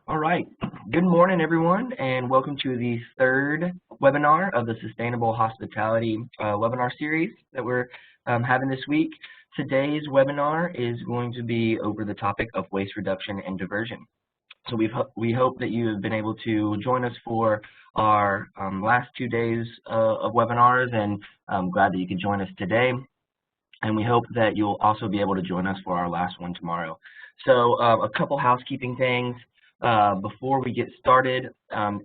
All right. Good morning, everyone, and welcome to the third webinar of the Sustainable Hospitality webinar series that we're having this week. Today's webinar is going to be over the topic of waste reduction and diversion. So we hope that you have been able to join us for our last 2 days of webinars, and I'm glad that you can join us today. And we hope that you'll also be able to join us for our last one tomorrow. So a couple housekeeping things. Before we get started,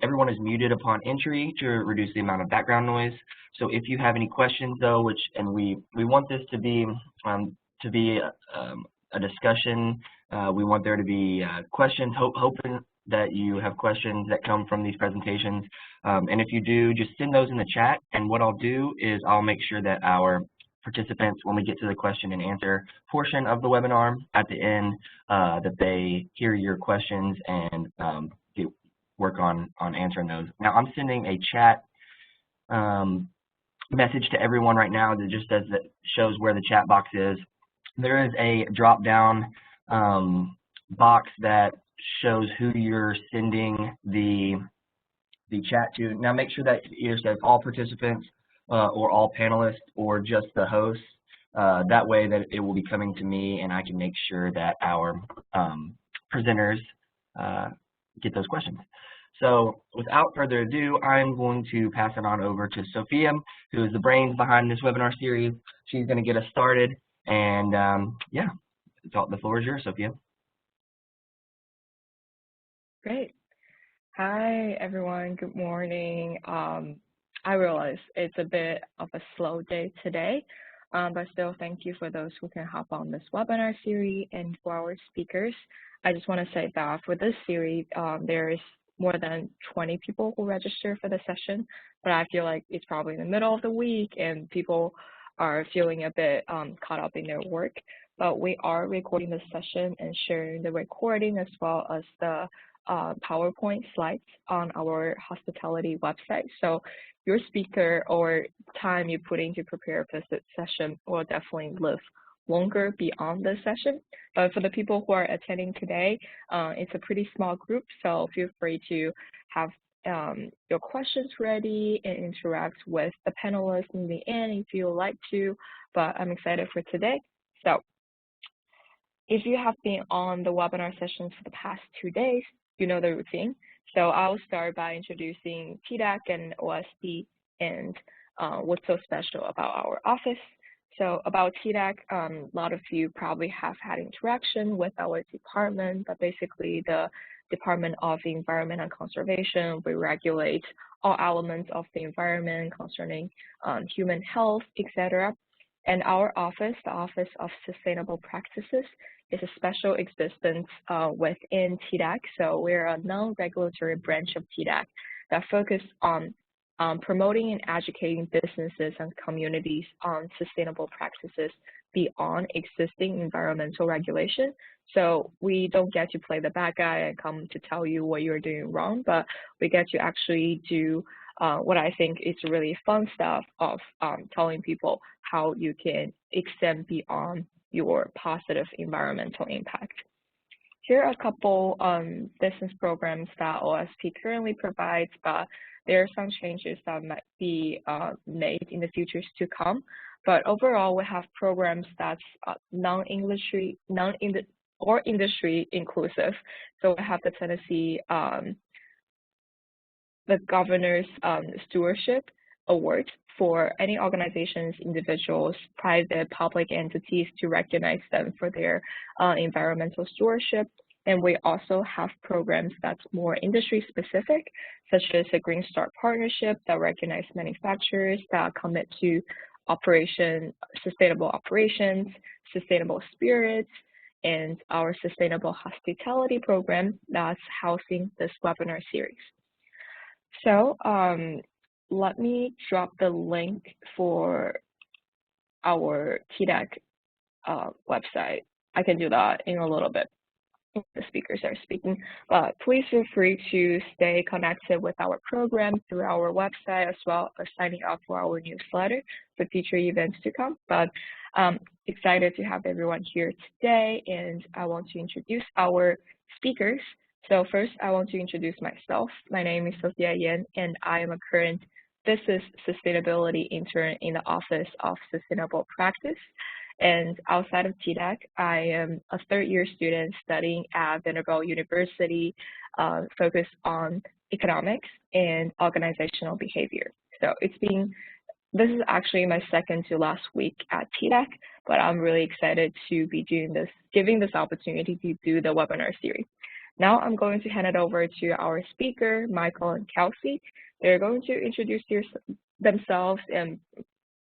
everyone is muted upon entry to reduce the amount of background noise. So if you have any questions, though, we want this to be a discussion. We want there to be questions, hoping that you have questions that come from these presentations. And if you do, just send those in the chat. And what I'll do is I'll make sure that our participants, when we get to the question and answer portion of the webinar at the end, that they hear your questions and work on answering those. Now, I'm sending a chat message to everyone right now that just shows where the chat box is. There is a drop-down box that shows who you're sending the chat to. Now, make sure that it either says all participants or all panelists, or just the hosts. That way that it will be coming to me, and I can make sure that our presenters get those questions. So without further ado, I'm going to pass it on over to Sophia, who is the brains behind this webinar series. She's going to get us started, and yeah, the floor is yours, Sophia. Great. Hi, everyone. Good morning. I realize it's a bit of a slow day today, but still thank you for those who can hop on this webinar series. And for our speakers, I just want to say that for this series, there is more than 20 people who register for the session, but I feel like it's probably in the middle of the week and people are feeling a bit caught up in their work. But we are recording the session and sharing the recording as well as the PowerPoint slides on our hospitality website. So your speaker or time you put in to prepare for this session will definitely live longer beyond the session. But for the people who are attending today, it's a pretty small group, so feel free to have your questions ready and interact with the panelists in the end if you would like to, but I'm excited for today. So if you have been on the webinar sessions for the past 2 days, you know the routine. So I'll start by introducing TDAC and OSD and what's so special about our office. So about TDAC, a lot of you probably have had interaction with our department, but basically the Department of Environment and Conservation, we regulate all elements of the environment concerning human health, etc. And our office, the Office of Sustainable Practices, is a special existence within TDAC. So we're a non-regulatory branch of TDAC that focus on promoting and educating businesses and communities on sustainable practices beyond existing environmental regulation. So we don't get to play the bad guy and come to tell you what you're doing wrong, but we get to actually do what I think is really fun stuff of telling people how you can extend beyond your positive environmental impact. Here are a couple business programs that OSP currently provides, but there are some changes that might be made in the futures to come. But overall, we have programs that's non-industry or industry inclusive. So we have the Tennessee the Governor's Stewardship Award for any organizations, individuals, private, public entities to recognize them for their environmental stewardship. And we also have programs that's more industry specific, such as a Green Start Partnership that recognize manufacturers that commit to sustainable operations, sustainable spirits, and our Sustainable Hospitality program that's housing this webinar series. So let me drop the link for our TDAC website. I can do that in a little bit. The speakers are speaking, but please feel free to stay connected with our program through our website as well as signing up for our newsletter for future events to come. But excited to have everyone here today, and I want to introduce our speakers. So first, I want to introduce myself. My name is Sophia Yan, and I am a current business sustainability intern in the Office of Sustainable Practice. And outside of TDEC, I am a third-year student studying at Vanderbilt University, focused on economics and organizational behavior. So this is actually my second to last week at TDEC, but I'm really excited to be giving this opportunity to do the webinar series. Now I'm going to hand it over to our speaker, Michael and Kelsey. They're going to introduce themselves and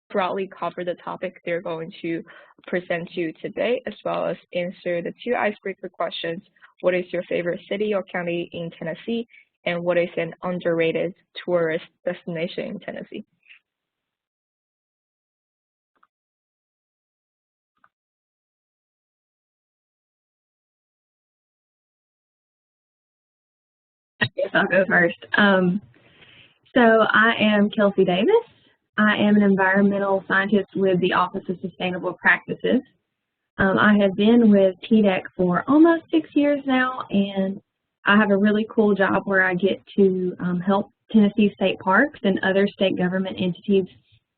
broadly cover the topic they're going to present to you today, as well as answer the 2 icebreaker questions. What is your favorite city or county in Tennessee? And what is an underrated tourist destination in Tennessee? I guess I'll go first. So I am Kelsey Davis. I am an environmental scientist with the Office of Sustainable Practices. I have been with TDEC for almost 6 years now, and I have a really cool job where I get to help Tennessee state parks and other state government entities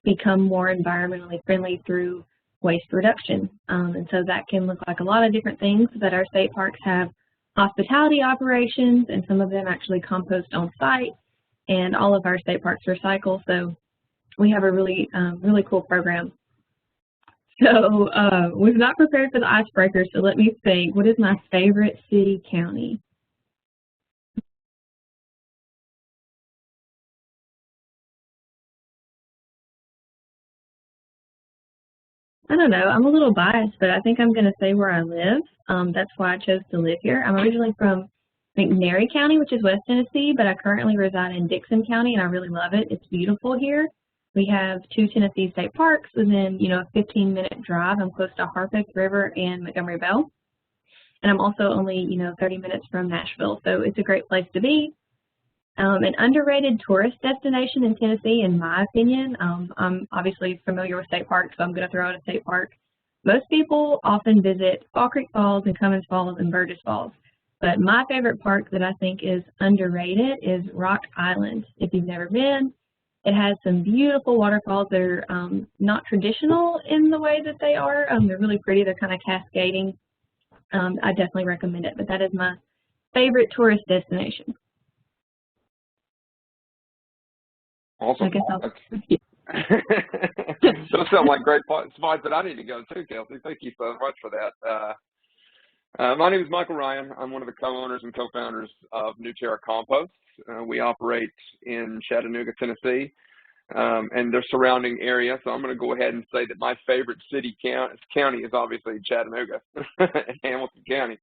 become more environmentally friendly through waste reduction. And so that can look like a lot of different things, but our state parks have hospitality operations, and some of them actually compost on site, and all of our state parks recycle. So we have a really cool program. So was not prepared for the icebreaker, so let me think. What is my favorite city county? I don't know. I'm a little biased, but I think I'm going to say where I live. That's why I chose to live here. I'm originally from McNairy County, which is West Tennessee, but I currently reside in Dixon County, and I really love it. It's beautiful here. We have 2 Tennessee state parks within, a 15-minute drive. I'm close to Harpeth River and Montgomery Bell. And I'm also only, 30 minutes from Nashville, so it's a great place to be. An underrated tourist destination in Tennessee, in my opinion. I'm obviously familiar with state parks, so I'm going to throw out a state park. Most people often visit Fall Creek Falls and Cummins Falls and Burgess Falls. But my favorite park that I think is underrated is Rock Island. If you've never been, it has some beautiful waterfalls that are not traditional in the way that they are. They're really pretty. They're kind of cascading. I definitely recommend it, but that is my favorite tourist destination. Awesome. I guess I'll Those sound like great spots that I need to go to, Kelsey. Thank you so much for that. My name is Michael Ryan. I'm one of the co-owners and co-founders of New Terra Compost. We operate in Chattanooga, Tennessee, and their surrounding area. So I'm going to go ahead and say that my favorite county is obviously Chattanooga, Hamilton County.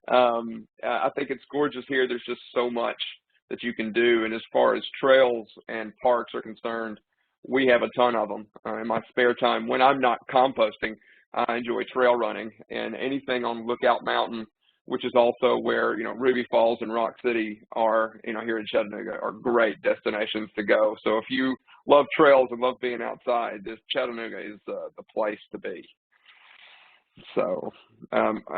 I think it's gorgeous here. There's just so much that you can do, and as far as trails and parks are concerned, we have a ton of them. In my spare time, when I'm not composting, I enjoy trail running, and anything on Lookout Mountain, which is also where Ruby Falls and Rock City are, here in Chattanooga, are great destinations to go. So if you love trails and love being outside, Chattanooga is the place to be. So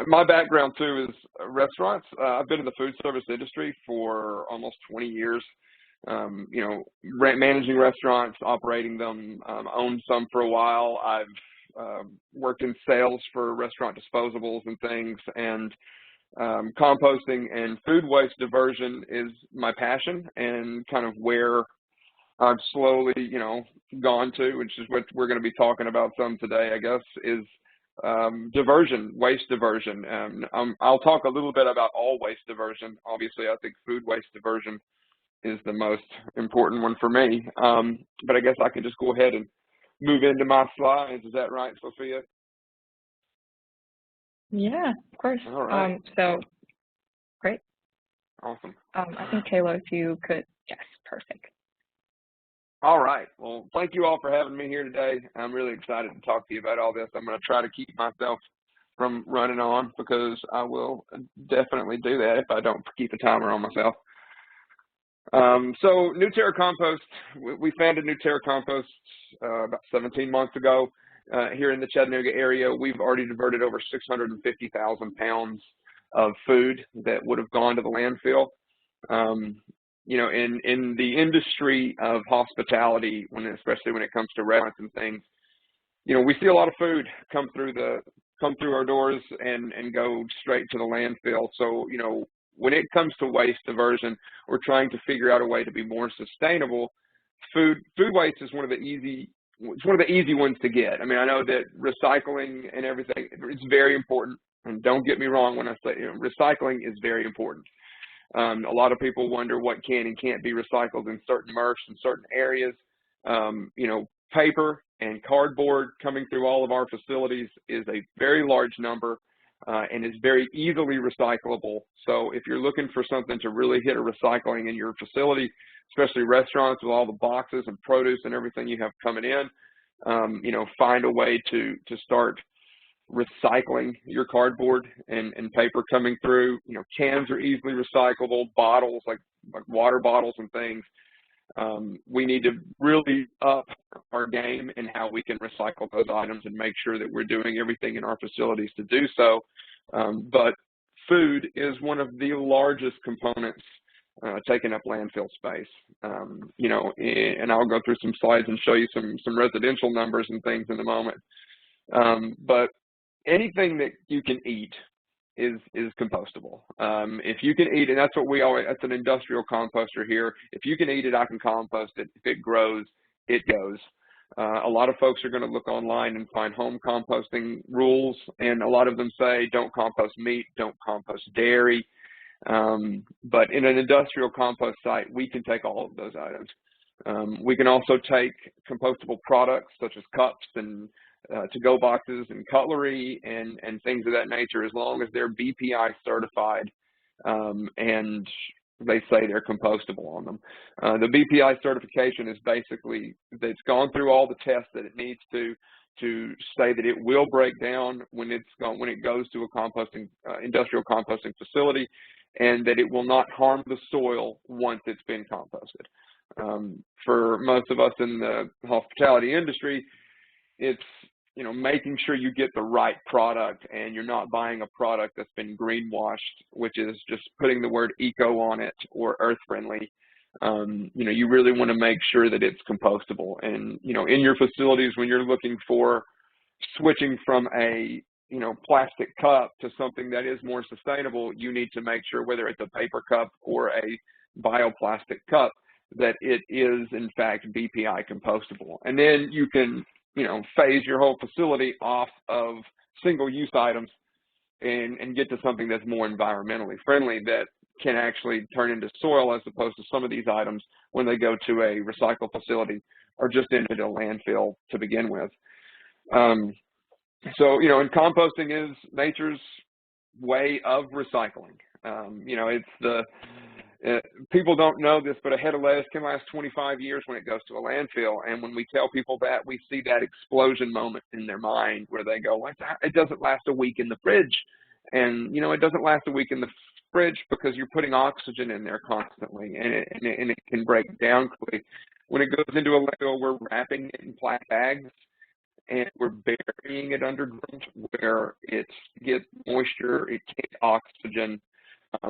my background too is restaurants. I've been in the food service industry for almost 20 years. Managing restaurants, operating them, owned some for a while. I've worked in sales for restaurant disposables and things, and composting and food waste diversion is my passion, and kind of where I've slowly, gone to, which is what we're going to be talking about some today, I guess, is diversion, waste diversion. I'll talk a little bit about all waste diversion. Obviously, I think food waste diversion is the most important one for me. But I guess I can just go ahead and move into my slides. Is that right, Sophia? Yeah, of course. All right. So great. Awesome. I think Kayla, if you could, yes, perfect. All right. Well, thank you all for having me here today. I'm really excited to talk to you about all this. I'm going to try to keep myself from running on, because I will definitely do that if I don't keep a timer on myself. So New Terra Compost, we founded New Terra Compost about 17 months ago here in the Chattanooga area. We've already diverted over 650,000 pounds of food that would have gone to the landfill. You know, in the industry of hospitality, especially when it comes to restaurants and things, you know, we see a lot of food come through our doors and go straight to the landfill. So, you know, when it comes to waste diversion, we're trying to figure out a way to be more sustainable. Food waste is one of the easy ones to get. I mean, I know that recycling and everything, it's very important. And don't get me wrong when I say, you know, recycling is very important. A lot of people wonder what can and can't be recycled in certain MRFs in certain areas. You know, paper and cardboard coming through all of our facilities is a very large number and is very easily recyclable. So if you're looking for something to really hit a recycling in your facility, especially restaurants with all the boxes and produce and everything you have coming in, you know, find a way to start recycling your cardboard and paper coming through. You know, cans are easily recyclable, bottles like water bottles and things. We need to really up our game in how we can recycle those items and make sure that we're doing everything in our facilities to do so. But food is one of the largest components taking up landfill space. You know, and I'll go through some slides and show you some residential numbers and things in a moment. But anything that you can eat is compostable. If you can eat, and that's what we always, that's an industrial composter here. If you can eat it, I can compost it. If it grows, it goes. A lot of folks are going to look online and find home composting rules, and a lot of them say don't compost meat, don't compost dairy. But in an industrial compost site, we can take all of those items. We can also take compostable products such as cups and to-go boxes and cutlery and things of that nature, as long as they're BPI certified and they say they're compostable on them. The BPI certification is basically that it's gone through all the tests that it needs to say that it will break down when it goes to a composting industrial composting facility, and that it will not harm the soil once it's been composted. For most of us in the hospitality industry, it's, you know, making sure you get the right product and you're not buying a product that's been greenwashed, which is just putting the word eco on it or earth friendly. You know, you really want to make sure that it's compostable. And, you know, in your facilities, when you're looking for switching from a, you know, plastic cup to something that is more sustainable, you need to make sure, whether it's a paper cup or a bioplastic cup, that it is in fact BPI compostable. And then you can, you know, phase your whole facility off of single-use items and get to something that's more environmentally friendly, that can actually turn into soil, as opposed to some of these items when they go to a recycle facility or just into a landfill to begin with. So, you know, and composting is nature's way of recycling. You know, it's the people don't know this, but a head of lettuce can last 25 years when it goes to a landfill. And when we tell people that, we see that explosion moment in their mind where they go, well, it doesn't last a week in the fridge. And, you know, it doesn't last a week in the fridge because you're putting oxygen in there constantly, and it can break down quickly. When it goes into a landfill, we're wrapping it in plastic bags and we're burying it underground where it gets moisture, it gets oxygen.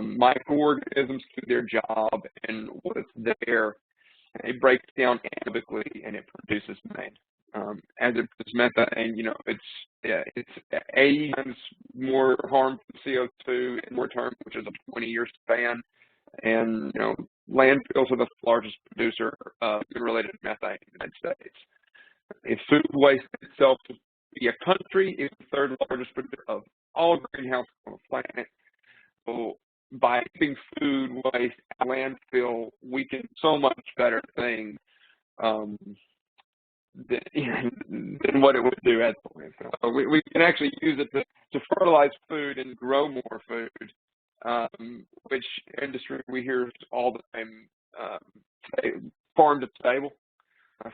Microorganisms do their job, and what's there, it breaks down anabically and it produces methane. As it produces methane, you know, it's 80 times more harmful to CO2 in more terms, which is a 20-year span. And, you know, landfills are the largest producer of food-related methane in the United States. If food waste itself to be a country, it's the third largest producer of all greenhouse on the planet. So by keeping food waste at landfill, we can do so much better things than what it would do at the landfill. So we can actually use it to fertilize food and grow more food, which industry we hear all the time, farm to table.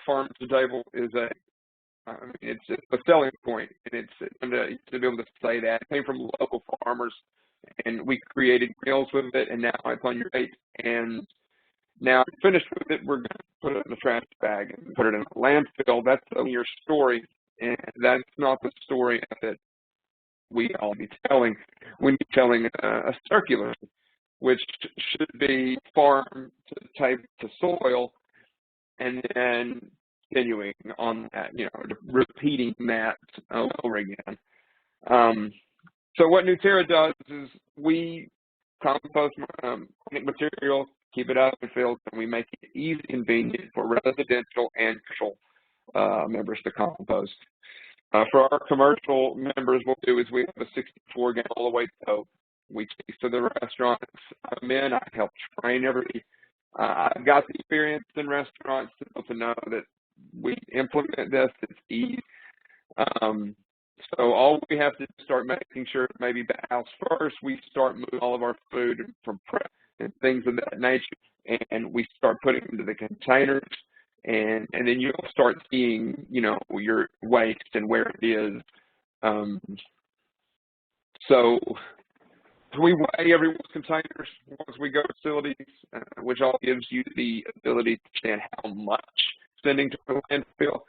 Farm to table is it's a selling point, and it's to be able to say that. It came from local farmers, and we created meals with it, and now it's on your plate. And now finished with it, we're going to put it in a trash bag and put it in a landfill. That's your story, and that's not the story that we all be telling when you're telling a circular, which should be farm to type to soil, and then continuing on that, repeating that over again. So what Nuterra does is we compost material, keep it out in the field, and we make it easy and convenient for residential and commercial members to compost. For our commercial members, what we do is we have a 64-gallon all-the-way tote. We take to the restaurants. I'm in. I help train everybody. I've got the experience in restaurants to know that we implement this. It's easy. So all we have to start making sure, maybe the house first, we start moving all of our food from prep and things of that nature, and we start putting them into the containers, and then you'll start seeing, your waste and where it is. So we weigh everyone's containers once we go to facilities, which all gives you the ability to understand how much sending to the landfill.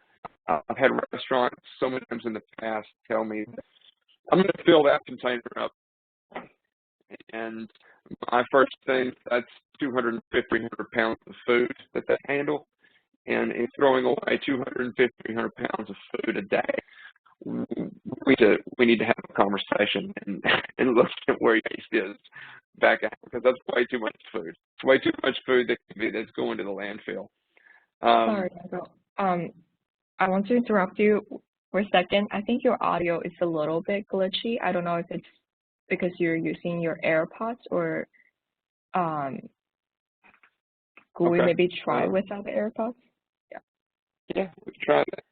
I've had restaurants so many times in the past tell me, I'm going to fill that container up. And my first thing, that's 250, 300 pounds of food that they handle. And in throwing away 250, 300 pounds of food a day, we need to have a conversation and look at where waste is back out, because that's way too much food. It's way too much food that's going to the landfill. Sorry, Michael. I want to interrupt you for a second. I think your audio is a little bit glitchy. I don't know if it's because you're using your AirPods or could we maybe try without the AirPods? Yeah, we can try that.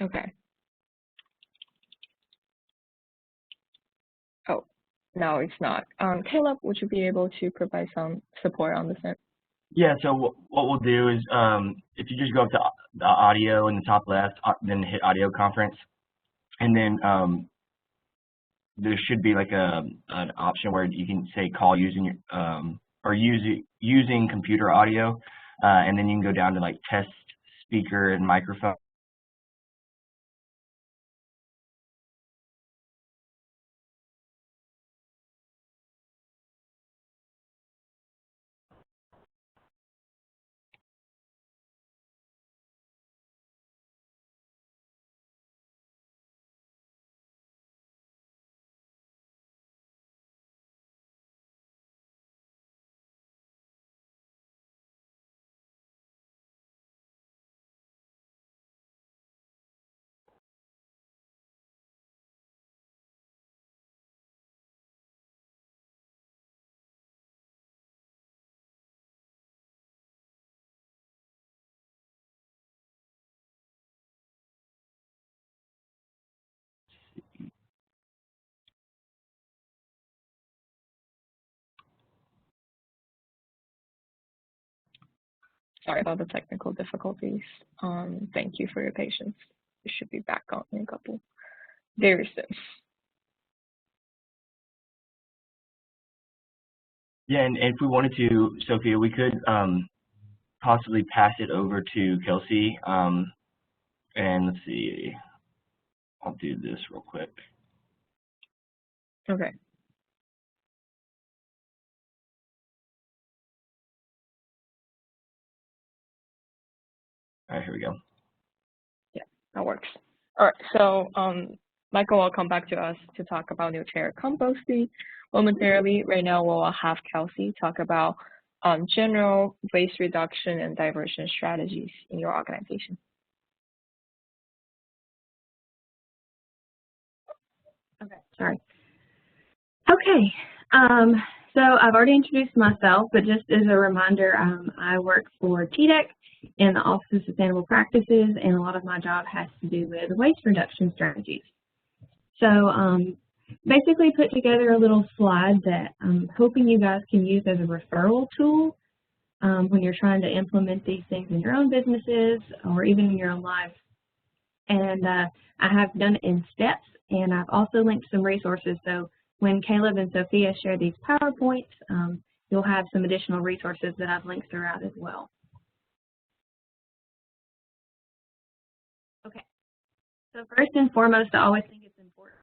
Okay. Oh, no, it's not. Caleb, would you be able to provide some support on this end? Yeah, so what we'll do is if you just go up to the audio in the top left, then hit audio conference, and then there should be like an option where you can say call using or using computer audio, and then you can go down to like test speaker and microphone. Sorry about the technical difficulties. Thank you for your patience. We should be back on in a couple very soon. Yeah, and if we wanted to, Sophia, we could possibly pass it over to Kelsey. And let's see, I'll do this real quick. Okay. All right, here we go. Yeah, that works. All right, so Michael will come back to us to talk about Nuterra composting momentarily. Right now, we'll have Kelsey talk about general waste reduction and diversion strategies in your organization. Okay, sorry. Okay, so I've already introduced myself, but just as a reminder, I work for TDEC in the Office of Sustainable Practices, and a lot of my job has to do with waste reduction strategies. So basically put together a little slide that I'm hoping you guys can use as a referral tool when you're trying to implement these things in your own businesses or even in your own lives. And I have done it in steps, and I've also linked some resources. So when Caleb and Sophia share these PowerPoints, you'll have some additional resources that I've linked throughout as well. Okay, so first and foremost, I always think it's important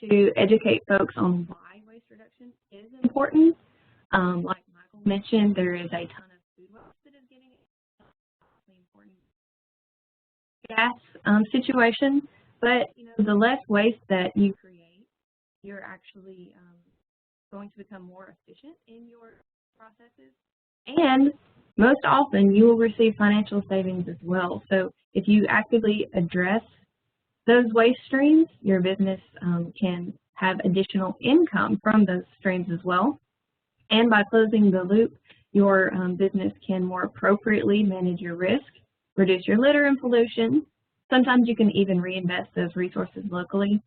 to educate folks on why waste reduction is important. Like Michael mentioned, there is a ton of food waste that is getting important gas situation, but the less waste that you create, you're actually going to become more efficient in your processes, and most often you will receive financial savings as well. So if you actively address those waste streams, your business can have additional income from those streams as well. And by closing the loop, your business can more appropriately manage your risk, reduce your litter and pollution. Sometimes you can even reinvest those resources locally.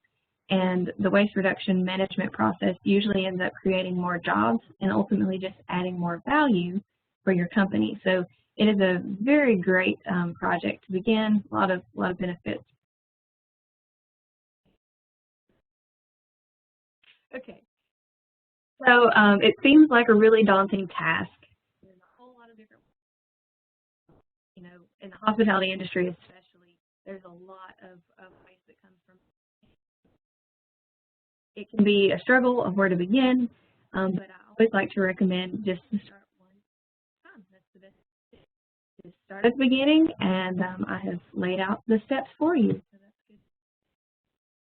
And the waste reduction management process usually ends up creating more jobs and ultimately just adding more value for your company. So it is a very great project to begin, a lot of benefits. Okay, so it seems like a really daunting task. There's a whole lot of different, in the hospitality industry especially, there's a lot of waste that comes from. It can be a struggle of where to begin, but I always like to recommend just to start one time. That's the best. Just start at the beginning, and I have laid out the steps for you. So that's good.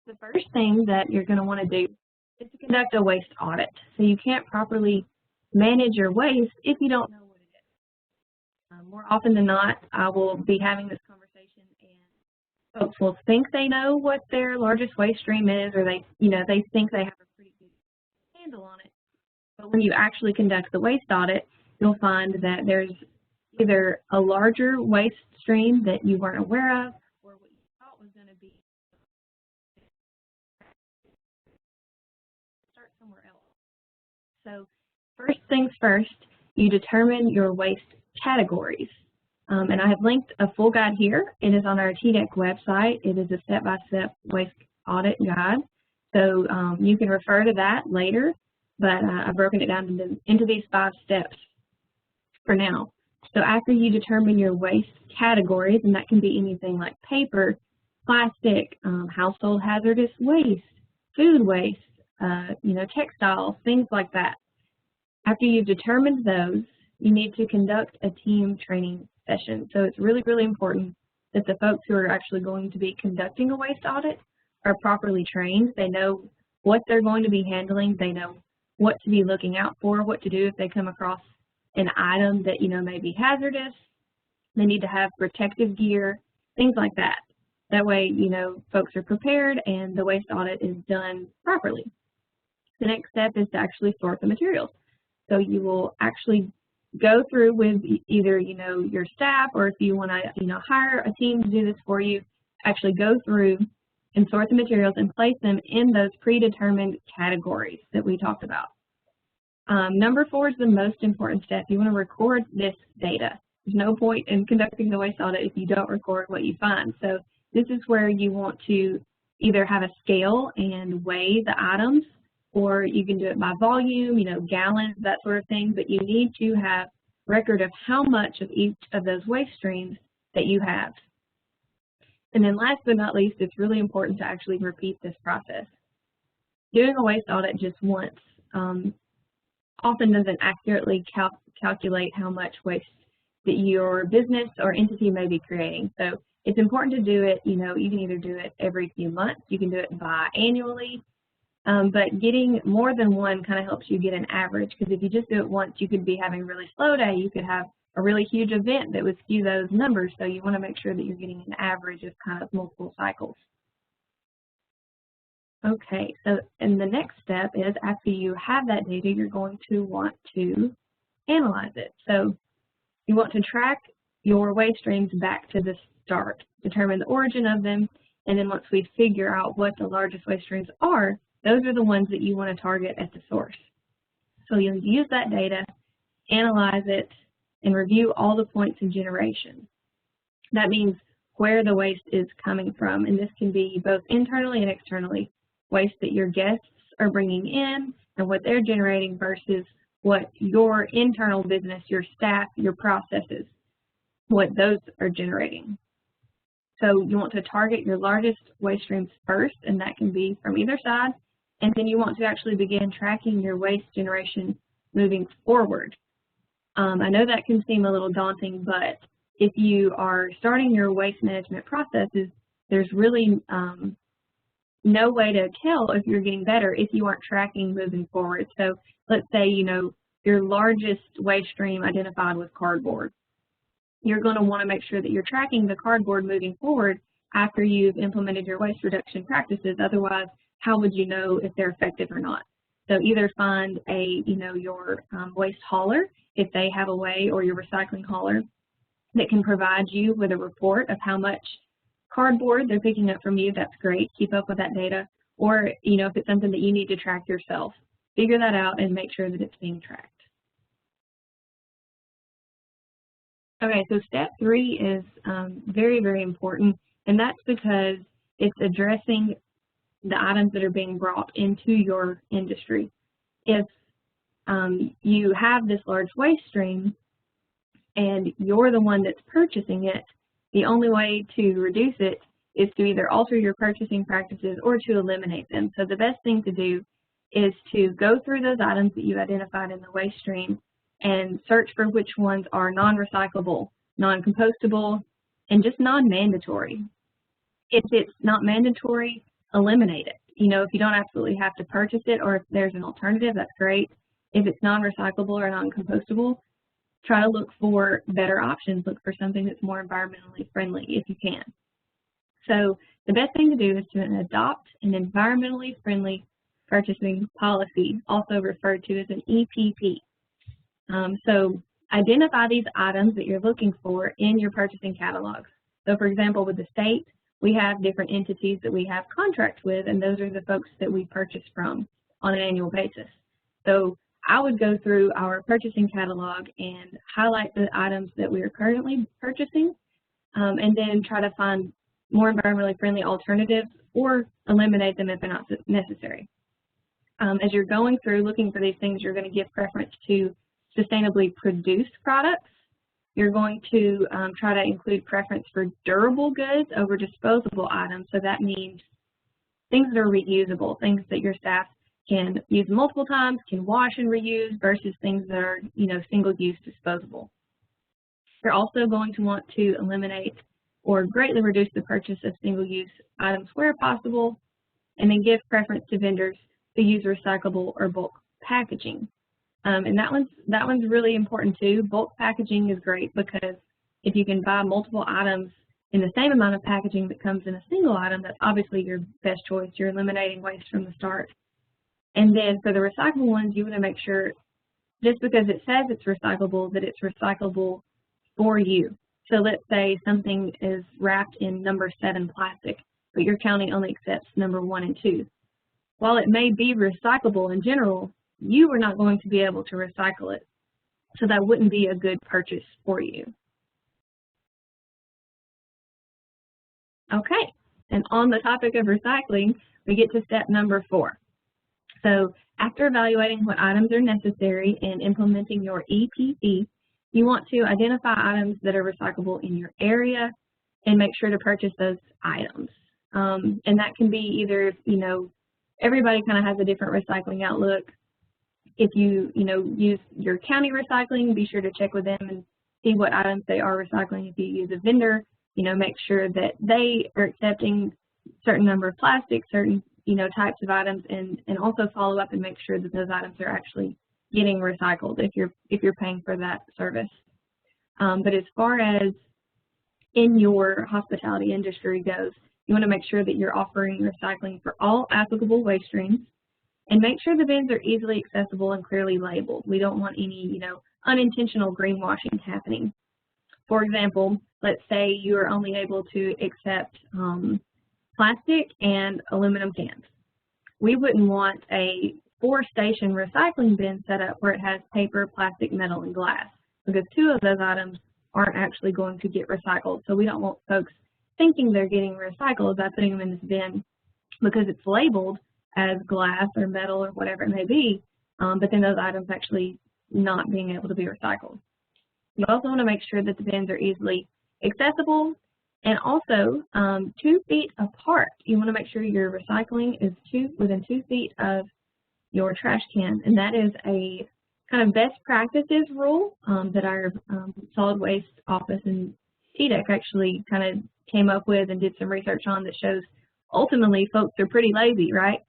The first thing that you're going to want to do is to conduct a waste audit. So you can't properly manage your waste if you don't know what it is. More often than not, I will be having this conversation, and folks will think they know what their largest waste stream is, or they think they have a pretty good handle on it. But when you actually conduct the waste audit, you'll find that there's either a larger waste stream that you weren't aware of, or what you thought was going to be. Start somewhere else. So first things first, you determine your waste categories. And I have linked a full guide here. It is on our TDEC website. It is a step-by-step waste audit guide. So you can refer to that later, but I've broken it down into these 5 steps for now. So after you determine your waste categories, and that can be anything like paper, plastic, household hazardous waste, food waste, textiles, things like that. After you've determined those, you need to conduct a team training session. So it's really, really important that the folks who are actually going to be conducting a waste audit are properly trained. They know what they're going to be handling. They know what to be looking out for, what to do if they come across an item that may be hazardous. They need to have protective gear, things like that. That way, folks are prepared and the waste audit is done properly. The next step is to actually sort the materials. So you will actually go through with either your staff, or if you want to hire a team to do this for you, actually go through and sort the materials and place them in those predetermined categories that we talked about. Number 4 is the most important step. You want to record this data. There's no point in conducting the waste audit if you don't record what you find. So this is where you want to either have a scale and weigh the items, or you can do it by volume, gallons, that sort of thing, but you need to have record of how much of each of those waste streams that you have. And then last but not least, it's really important to actually repeat this process. Doing a waste audit just once often doesn't accurately calculate how much waste that your business or entity may be creating. So it's important to do it, you can either do it every few months, you can do it biannually, but getting more than one kind of helps you get an average, because if you just do it once, you could be having a really slow day, you could have a really huge event that would skew those numbers, so you want to make sure that you're getting an average of kind of multiple cycles. Okay, so and the next step is after you have that data, you're going to want to analyze it. So you want to track your waste streams back to the start, determine the origin of them, and then once we figure out what the largest waste streams are, those are the ones that you want to target at the source. So you'll use that data, analyze it, and review all the points of generation. That means where the waste is coming from, and this can be both internally and externally. Waste that your guests are bringing in and what they're generating versus what your internal business, your staff, your processes, what those are generating. So you want to target your largest waste streams first, and that can be from either side. And then you want to actually begin tracking your waste generation moving forward. I know that can seem a little daunting, but if you are starting your waste management processes, there's really no way to tell if you're getting better if you aren't tracking moving forward. So let's say, your largest waste stream identified was cardboard. You're going to want to make sure that you're tracking the cardboard moving forward after you've implemented your waste reduction practices. Otherwise, how would you know if they're effective or not? So either find your waste hauler, if they have a way, or your recycling hauler that can provide you with a report of how much cardboard they're picking up from you. That's great. Keep up with that data. Or, if it's something that you need to track yourself, figure that out and make sure that it's being tracked. Okay, so step 3 is very, very important, and that's because it's addressing the items that are being brought into your industry. If you have this large waste stream and you're the one that's purchasing it, the only way to reduce it is to either alter your purchasing practices or to eliminate them. So the best thing to do is to go through those items that you identified in the waste stream and search for which ones are non-recyclable, non-compostable, and just non-mandatory. If it's not mandatory, eliminate it. If you don't absolutely have to purchase it, or if there's an alternative, that's great. If it's non-recyclable or non-compostable, try to look for better options. Look for something that's more environmentally friendly if you can. So the best thing to do is to adopt an environmentally friendly purchasing policy, also referred to as an EPP. So identify these items that you're looking for in your purchasing catalogs. So for example, with the state, we have different entities that we have contracts with, and those are the folks that we purchase from on an annual basis. So I would go through our purchasing catalog and highlight the items that we are currently purchasing, and then try to find more environmentally friendly alternatives or eliminate them if they're not necessary. As you're going through looking for these things, you're going to give preference to sustainably produced products. You're going to try to include preference for durable goods over disposable items. So that means things that are reusable, things that your staff can use multiple times, can wash and reuse, versus things that are, single-use disposable. You're also going to want to eliminate or greatly reduce the purchase of single-use items where possible, and then give preference to vendors who use recyclable or bulk packaging. And that one's really important too. Bulk packaging is great because if you can buy multiple items in the same amount of packaging that comes in a single item, that's obviously your best choice. You're eliminating waste from the start. And then for the recyclable ones, you want to make sure, just because it says it's recyclable, that it's recyclable for you. So let's say something is wrapped in number 7 plastic, but your county only accepts number 1 and 2. While it may be recyclable in general, you are not going to be able to recycle it. So that wouldn't be a good purchase for you. Okay, and on the topic of recycling, we get to step number 4. So after evaluating what items are necessary and implementing your EPP, you want to identify items that are recyclable in your area and make sure to purchase those items. And that can be either, everybody kind of has a different recycling outlook. If you, use your county recycling, be sure to check with them and see what items they are recycling. If you use a vendor, make sure that they are accepting certain number of plastics, certain, types of items, and also follow up and make sure that those items are actually getting recycled if you're paying for that service. But as far as in your hospitality industry goes, you want to make sure that you're offering recycling for all applicable waste streams, and make sure the bins are easily accessible and clearly labeled. We don't want any, unintentional greenwashing happening. For example, let's say you are only able to accept plastic and aluminum cans. We wouldn't want a 4-station recycling bin set up where it has paper, plastic, metal, and glass, because 2 of those items aren't actually going to get recycled. So we don't want folks thinking they're getting recycled by putting them in this bin because it's labeled as glass or metal or whatever it may be, but then those items actually not being able to be recycled. You also want to make sure that the bins are easily accessible and also 2 feet apart. You want to make sure your recycling is within 2 feet of your trash can, and that is a kind of best practices rule that our solid waste office and TDEC actually kind of came up with and did some research on that shows ultimately folks are pretty lazy, right?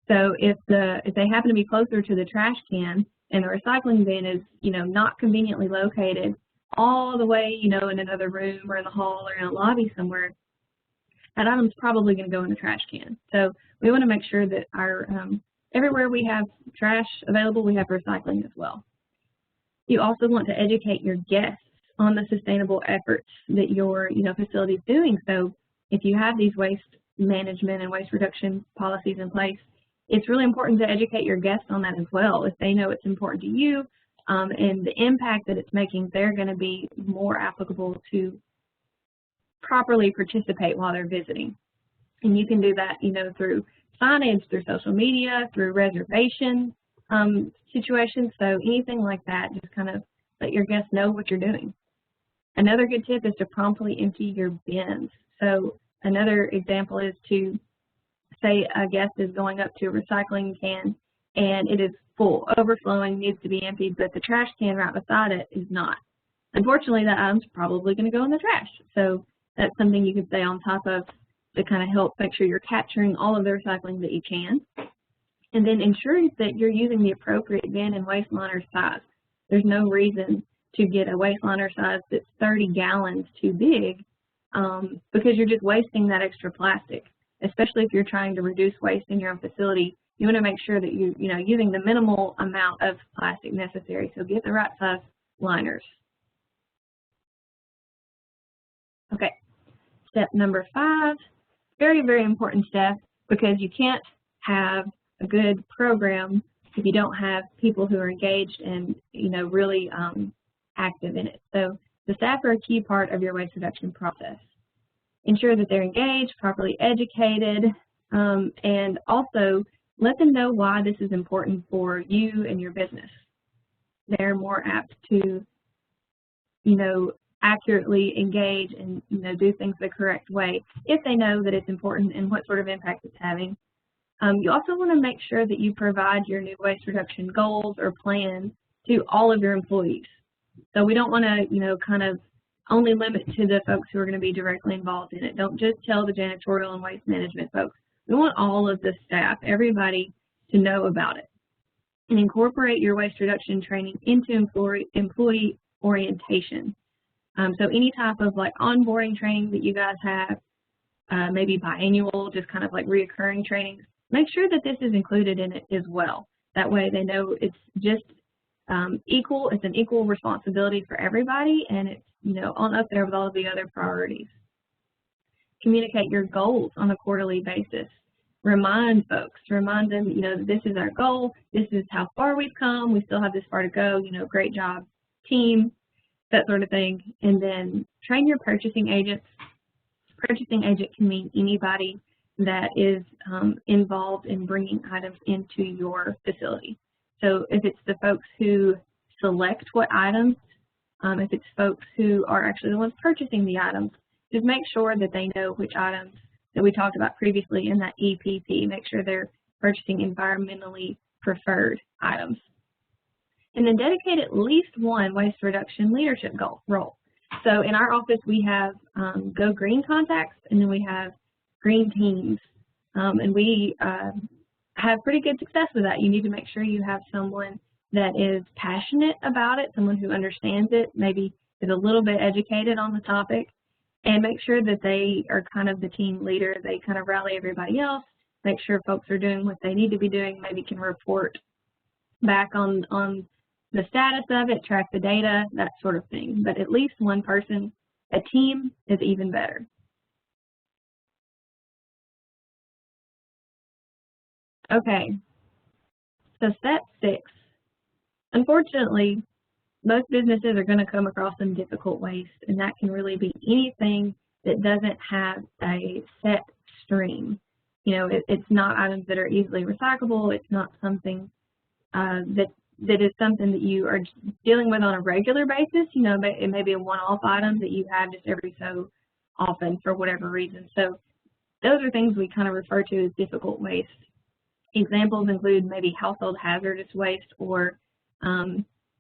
So if they happen to be closer to the trash can and the recycling bin is, not conveniently located all the way, in another room or in the hall or in a lobby somewhere, that item's probably going to go in the trash can. So we want to make sure that our everywhere we have trash available, we have recycling as well. You also want to educate your guests on the sustainable efforts that your facility is doing. So if you have these waste management and waste reduction policies in place, it's really important to educate your guests on that as well. If they know it's important to you and the impact that it's making, they're going to be more applicable to properly participate while they're visiting. And you can do that, through signage, through social media, through reservation situations. So anything like that, just kind of let your guests know what you're doing. Another good tip is to promptly empty your bins. So another example is to say a guest is going up to a recycling can and it is full, overflowing, needs to be emptied, but the trash can right beside it is not. Unfortunately, that item's probably going to go in the trash. So that's something you can stay on top of to kind of help make sure you're capturing all of the recycling that you can. And then ensure that you're using the appropriate bin and waste liner size. There's no reason to get a waste liner size that's 30 gallons too big because you're just wasting that extra plastic. Especially if you're trying to reduce waste in your own facility, you want to make sure that you're using the minimal amount of plastic necessary. So get the right size liners. Okay, step number 5, very, very important step, because you can't have a good program if you don't have people who are engaged and really active in it. So the staff are a key part of your waste reduction process. Ensure that they're engaged, properly educated, and also let them know why this is important for you and your business. They're more apt to, accurately engage and, do things the correct way if they know that it's important and what sort of impact it's having. You also want to make sure that you provide your new waste reduction goals or plan to all of your employees. So we don't want to, kind of only limit to the folks who are going to be directly involved in it. Don't just tell the janitorial and waste management folks. We want all of the staff, everybody, to know about it. And incorporate your waste reduction training into employee orientation. So any type of onboarding training that you guys have, maybe biannual, just kind of reoccurring trainings, make sure that this is included in it as well. That way they know it's just equal, it's an equal responsibility for everybody, and it's on up there with all of the other priorities. Communicate your goals on a quarterly basis. Remind folks, remind them, that this is our goal, this is how far we've come, we still have this far to go, great job, team, that sort of thing. And then train your purchasing agents. Purchasing agent can mean anybody that is involved in bringing items into your facility. So if it's the folks who select what items, if it's folks who are actually the ones purchasing the items, just make sure that they know which items that we talked about previously in that EPP. Make sure they're purchasing environmentally preferred items. And then dedicate at least one waste reduction leadership role. So in our office, we have Go Green contacts, and then we have green teams. And we have pretty good success with that. You need to make sure you have someone that is passionate about it, someone who understands it, maybe is a little bit educated on the topic, and make sure that they are kind of the team leader. They kind of rally everybody else, make sure folks are doing what they need to be doing, maybe can report back on the status of it, track the data, that sort of thing. But at least one person, a team, is even better. Okay, so step 6. Unfortunately, most businesses are going to come across some difficult waste, and that can really be anything that doesn't have a set stream. It's not items that are easily recyclable. It's not something that that is something that you are dealing with on a regular basis. You know, it may be a one-off item that you have just every so often for whatever reason. So those are things we kind of refer to as difficult waste. Examples include maybe household hazardous waste, or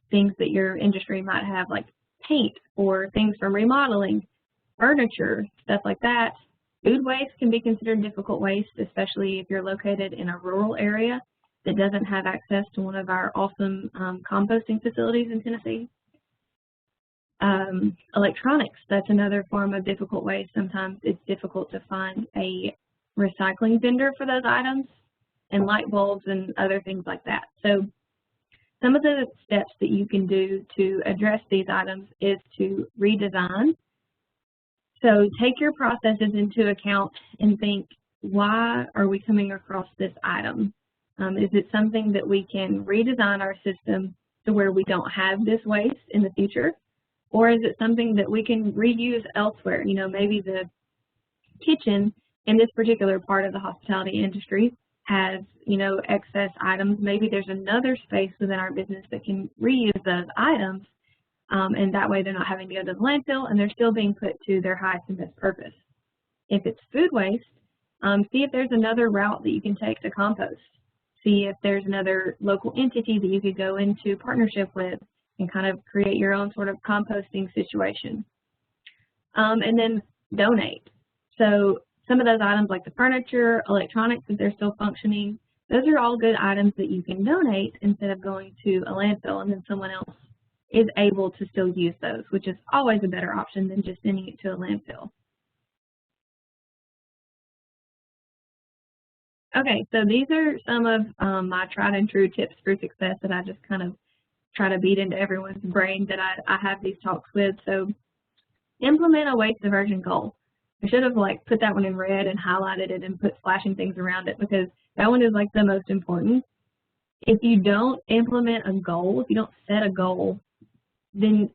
things that your industry might have, like paint or things from remodeling, furniture, stuff like that. Food waste can be considered difficult waste, especially if you're located in a rural area that doesn't have access to one of our awesome composting facilities in Tennessee. Electronics, that's another form of difficult waste. Sometimes it's difficult to find a recycling vendor for those items, and light bulbs and other things like that. So some of the steps that you can do to address these items is to redesign. So take your processes into account and think, why are we coming across this item? Is it something that we can redesign our system to where we don't have this waste in the future? Or is it something that we can reuse elsewhere? You know, maybe the kitchen in this particular part of the hospitality industry has, you know, excess items. Maybe there's another space within our business that can reuse those items, and that way they're not having to go to the landfill and they're still being put to their highest and best purpose. If it's food waste, see if there's another route that you can take to compost. See if there's another local entity that you could go into partnership with and kind of create your own sort of composting situation. And then donate. So some of those items like the furniture, electronics, if they're still functioning, those are all good items that you can donate instead of going to a landfill and then someone else is able to still use those, which is always a better option than just sending it to a landfill. Okay, so these are some of my tried and true tips for success that I just kind of try to beat into everyone's brain that I have these talks with. So implement a waste diversion goal. I should have put that one in red and highlighted it and put flashing things around it, because that one is like the most important. If you don't implement a goal, if you don't set a goal, then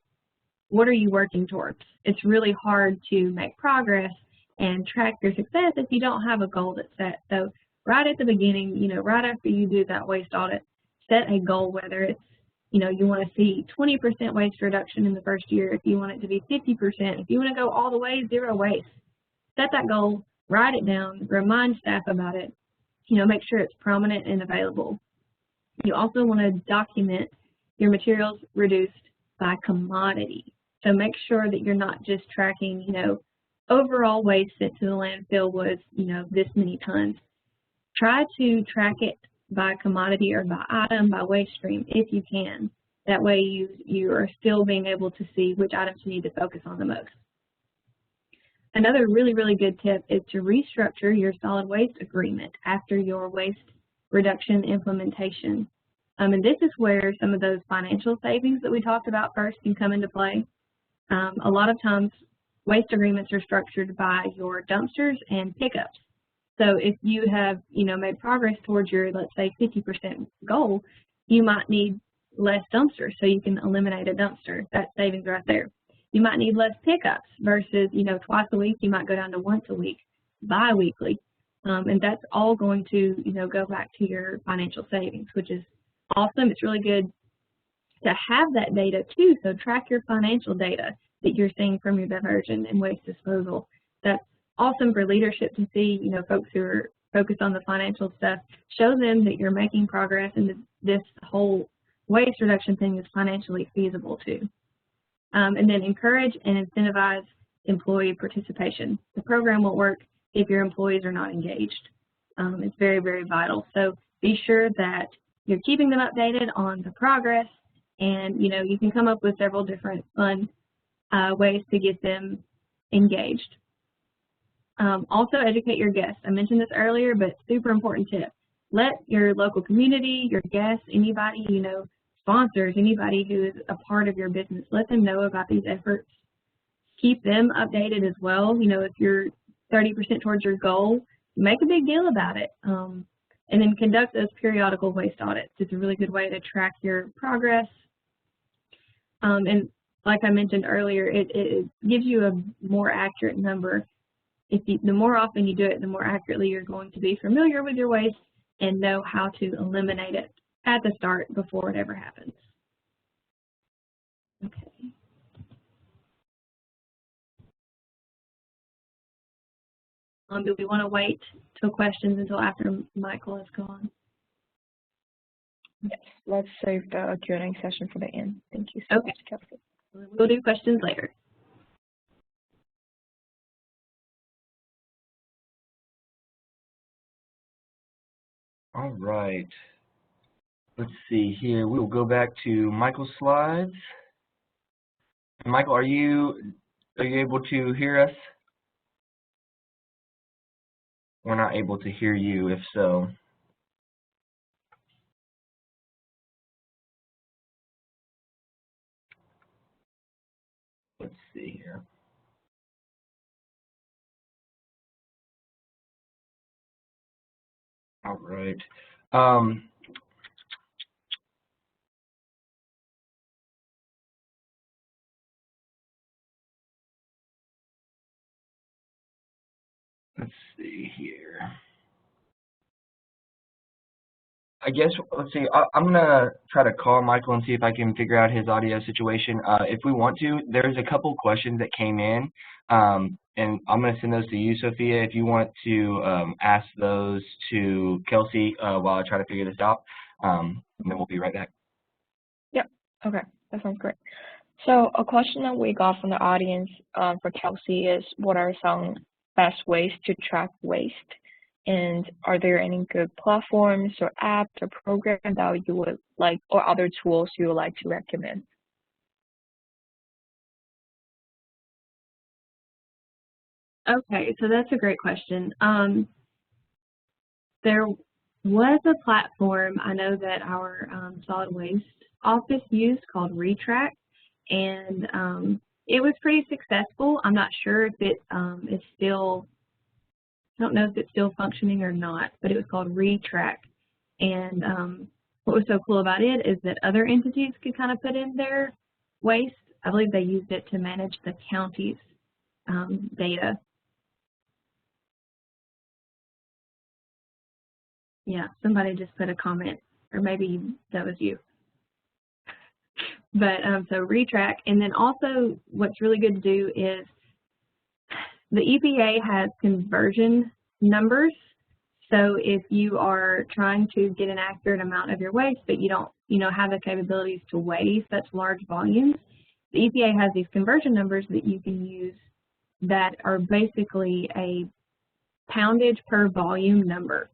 what are you working towards? It's really hard to make progress and track your success if you don't have a goal that's set. So right at the beginning, you know, right after you do that waste audit, set a goal, whether it's, you know, you want to see 20% waste reduction in the first year, if you want it to be 50%, if you want to go all the way, zero waste. Set that goal, write it down, remind staff about it, you know, make sure it's prominent and available. You also want to document your materials reduced by commodity. So make sure that you're not just tracking, you know, overall waste sent to the landfill was, you know, this many tons. Try to track it by commodity or by item, by waste stream, if you can. That way you are still being able to see which items you need to focus on the most. Another really, really good tip is to restructure your solid waste agreement after your waste reduction implementation. And this is where some of those financial savings that we talked about first can come into play. A lot of times waste agreements are structured by your dumpsters and pickups. So if you have, you know, made progress towards your, let's say, 50% goal, you might need less dumpsters, so you can eliminate a dumpster. That's savings right there. You might need less pickups versus, you know, twice a week. You might go down to once a week, bi-weekly. And that's all going to, you know, go back to your financial savings, which is awesome. It's really good to have that data too. So track your financial data that you're seeing from your diversion and waste disposal. That's awesome for leadership to see, you know, folks who are focused on the financial stuff. Show them that you're making progress and that this whole waste reduction thing is financially feasible too. And then encourage and incentivize employee participation. The program won't work if your employees are not engaged. It's very, very vital. So be sure that you're keeping them updated on the progress, and, you know, you can come up with several different fun ways to get them engaged. Also educate your guests. I mentioned this earlier, but super important tip. Let your local community, your guests, anybody, you know, sponsors, anybody who is a part of your business, let them know about these efforts. Keep them updated as well. You know, if you're 30% towards your goal, make a big deal about it. And then conduct those periodical waste audits. It's a really good way to track your progress. And like I mentioned earlier, it gives you a more accurate number. The more often you do it, the more accurately you're going to be familiar with your waste and know how to eliminate it at the start before it ever happens. Okay. Do we want to wait till questions until after Michael is gone? Yes, let's save the Q&A session for the end. Thank you so much, Kelsey. We'll do questions later. All right. Let's see here. We will go back to Michael's slides. Michael, are you able to hear us? We're not able to hear you, if so. Let's see here. All right. Let's see here. I guess, let's see, I'm going to try to call Michael and see if I can figure out his audio situation. If we want to, there's a couple questions that came in, and I'm going to send those to you, Sophia, if you want to ask those to Kelsey while I try to figure this out, and then we'll be right back. Yep, okay, that sounds great. So a question that we got from the audience for Kelsey is, what are some best ways to track waste? And are there any good platforms or apps or programs that you would like, or other tools you would like to recommend? Okay, so that's a great question. There was a platform I know that our solid waste office used called Retract, and it was pretty successful. I'm not sure if it is still, I don't know if it's still functioning or not, but it was called Retract. And what was so cool about it is that other entities could kind of put in their waste. I believe they used it to manage the county's data. Yeah, somebody just put a comment, or maybe that was you. But so Retract, and then also what's really good to do is the EPA has conversion numbers. So if you are trying to get an accurate amount of your waste, but you don't, have the capabilities to weigh such large volumes, the EPA has these conversion numbers that you can use that are basically a poundage per volume number.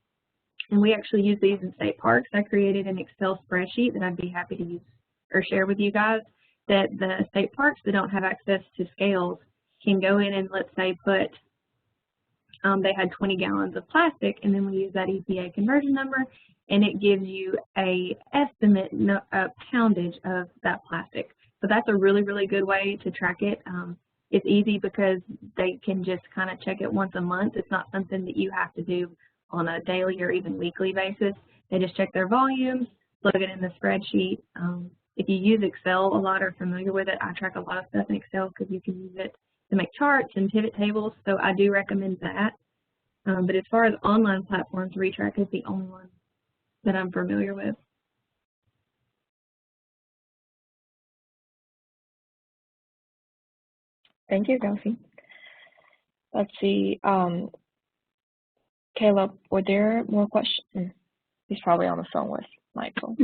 And we actually use these in state parks. I created an Excel spreadsheet that I'd be happy to use or share with you guys, that the state parks that don't have access to scales can go in and, let's say, put, they had 20 gallons of plastic, and then we use that EPA conversion number, and it gives you a estimate poundage of that plastic. So that's a really, really good way to track it. It's easy because they can just kind of check it once a month. It's not something that you have to do on a daily or even weekly basis. They just check their volumes, plug it in the spreadsheet. If you use Excel a lot or are familiar with it, I track a lot of stuff in Excel because you can use it to make charts and pivot tables, so I do recommend that. But as far as online platforms, Retract is the only one that I'm familiar with. Thank you, Kelsey. Let's see, Caleb, were there more questions? He's probably on the phone with Michael.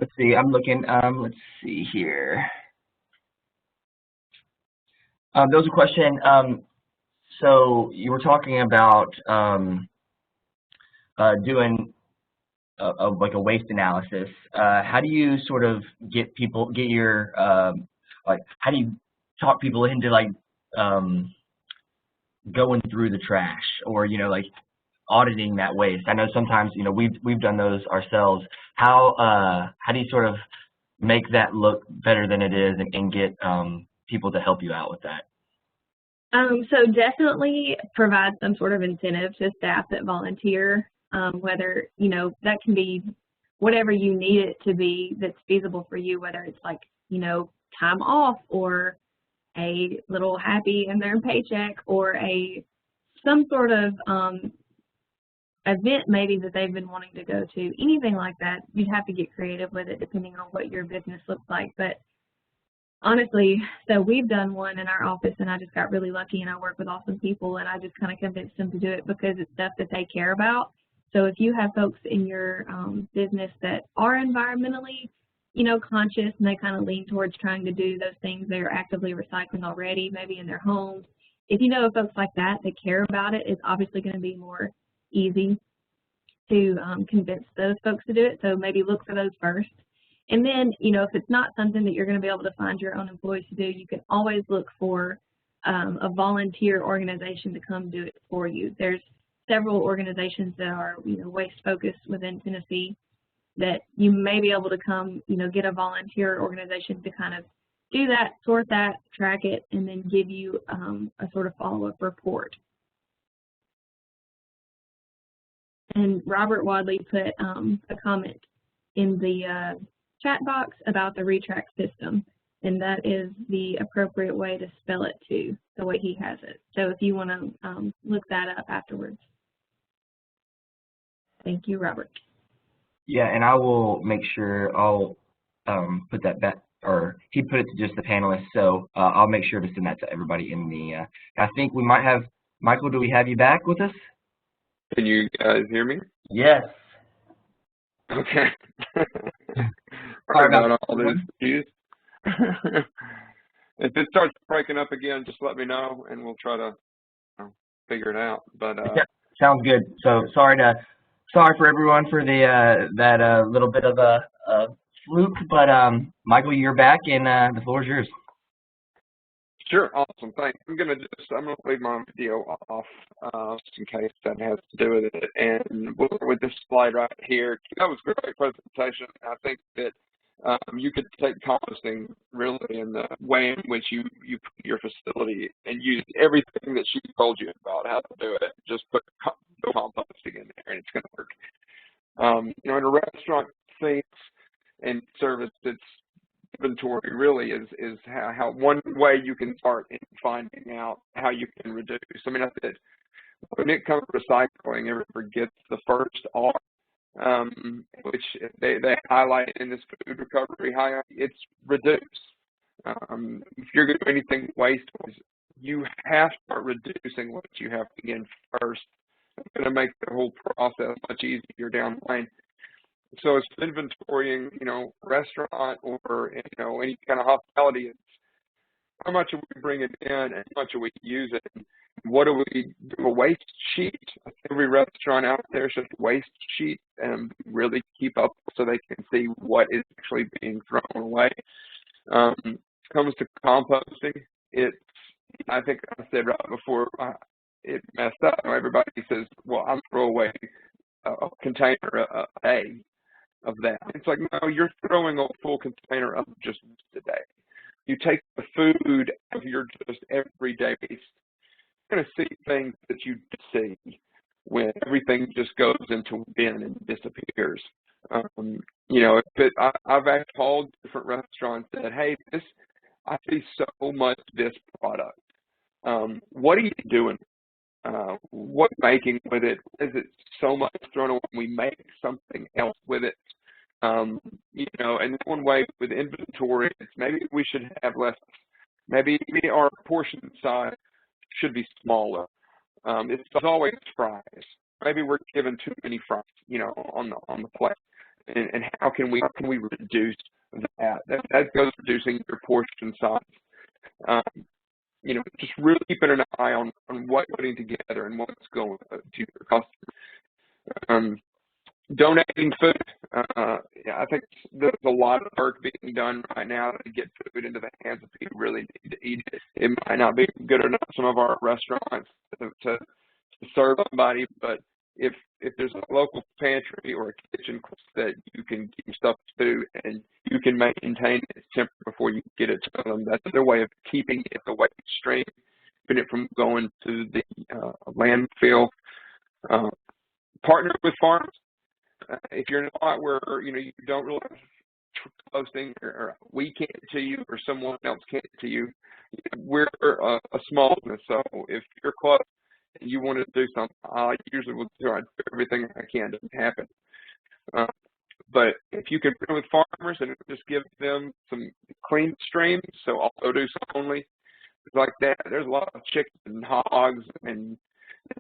Let's see, I'm looking, let's see here. There was a question, so you were talking about doing like a waste analysis. How do you sort of get your, how do you talk people into like going through the trash, or, like auditing that waste? I know sometimes, we've done those ourselves. How do you sort of make that look better than it is, and get people to help you out with that? So definitely provide some sort of incentive to staff that volunteer, whether, that can be whatever you need it to be that's feasible for you, whether it's like, time off, or a little happy in their paycheck, or some sort of event maybe that they've been wanting to go to, anything like that. You'd have to get creative with it depending on what your business looks like. But honestly, so we've done one in our office, and I just got really lucky, and I work with awesome people, and I just kind of convinced them to do it because it's stuff that they care about. So if you have folks in your business that are environmentally, conscious, and they kind of lean towards trying to do those things, they're actively recycling already, maybe in their homes. If you know folks like that care about it, it's obviously going to be more easy to convince those folks to do it. So maybe look for those first. And then, if it's not something that you're going to be able to find your own employees to do, you can always look for a volunteer organization to come do it for you. There's several organizations that are, waste focused within Tennessee that you may be able to come, get a volunteer organization to kind of do that, sort that, track it, and then give you a sort of follow-up report. And Robert Wadley put a comment in the chat box about the Retract system, and that is the appropriate way to spell it too, the way he has it. So if you want to look that up afterwards. Thank you, Robert. Yeah, and I will make sure I'll put that back, or he put it to just the panelists, so I'll make sure to send that to everybody in the, I think we might have, Michael, do we have you back with us? Can you guys hear me? Yes. Okay. Sorry about all this issues. If it starts breaking up again, just let me know, and we'll try to figure it out. But yeah, sounds good. So sorry for everyone for the that little bit of a fluke, but Michael, you're back, and the floor is yours. Sure, awesome, thanks. I'm gonna leave my video off just in case that has to do with it, and we'll with this slide right here. That was a great presentation. I think that you could take composting really in the way in which you put your facility and use everything that she told you about how to do it. Just put composting in there, and it's going to work. In a restaurant things and service, it's inventory really is how one way you can start in finding out how you can reduce. I mean, that's it. When it comes to recycling, everyone forgets the first R, which they highlight in this food recovery highlight. It's reduce. If you're going to do anything waste-wise, you have to start reducing what you have to get first. It's going to make the whole process much easier down the line. So it's inventorying, restaurant or, any kind of hospitality. It's how much are we bringing in and how much are we using? What do we do? A waste sheet. Every restaurant out there should have a waste sheet and really keep up so they can see what is actually being thrown away. Comes to composting, I think I said right before it messed up. Everybody says, well, I'm throw away a container a day of that. It's like, no, you're throwing a full container of just a day. You take the food of your just everyday waste. You're going to see things that you see when everything just goes into a bin and disappears. I've actually called different restaurants and said, hey, I see so much this product. What are you doing? What making with it? Is it so much thrown away? We make something else with it. And one way with inventory, it's maybe we should have less. Maybe our portion size should be smaller. It's always fries. Maybe we're given too many fries, on the plate. And how can we reduce that? That goes reducing your portion size. Just really keeping an eye on what's putting together and what's going to your customers. Donating food. I think there's a lot of work being done right now to get food into the hands of people who really need to eat it. It might not be good enough some of our restaurants to serve somebody, but if there's a local pantry or a kitchen that you can give stuff to and you can maintain it temporarily before you get it to them, that's their way of keeping it away stream, keeping it from going to the landfill. Partner with farms. If you're in a spot where you don't really close things, or we can't get to you, or someone else can't get to you, we're a small business. So if you're close, you want to do something, I usually will try to do everything I can to make it happen. But if you can bring with farmers and just give them some clean streams, so auto-deuce only, like that, there's a lot of chickens and hogs and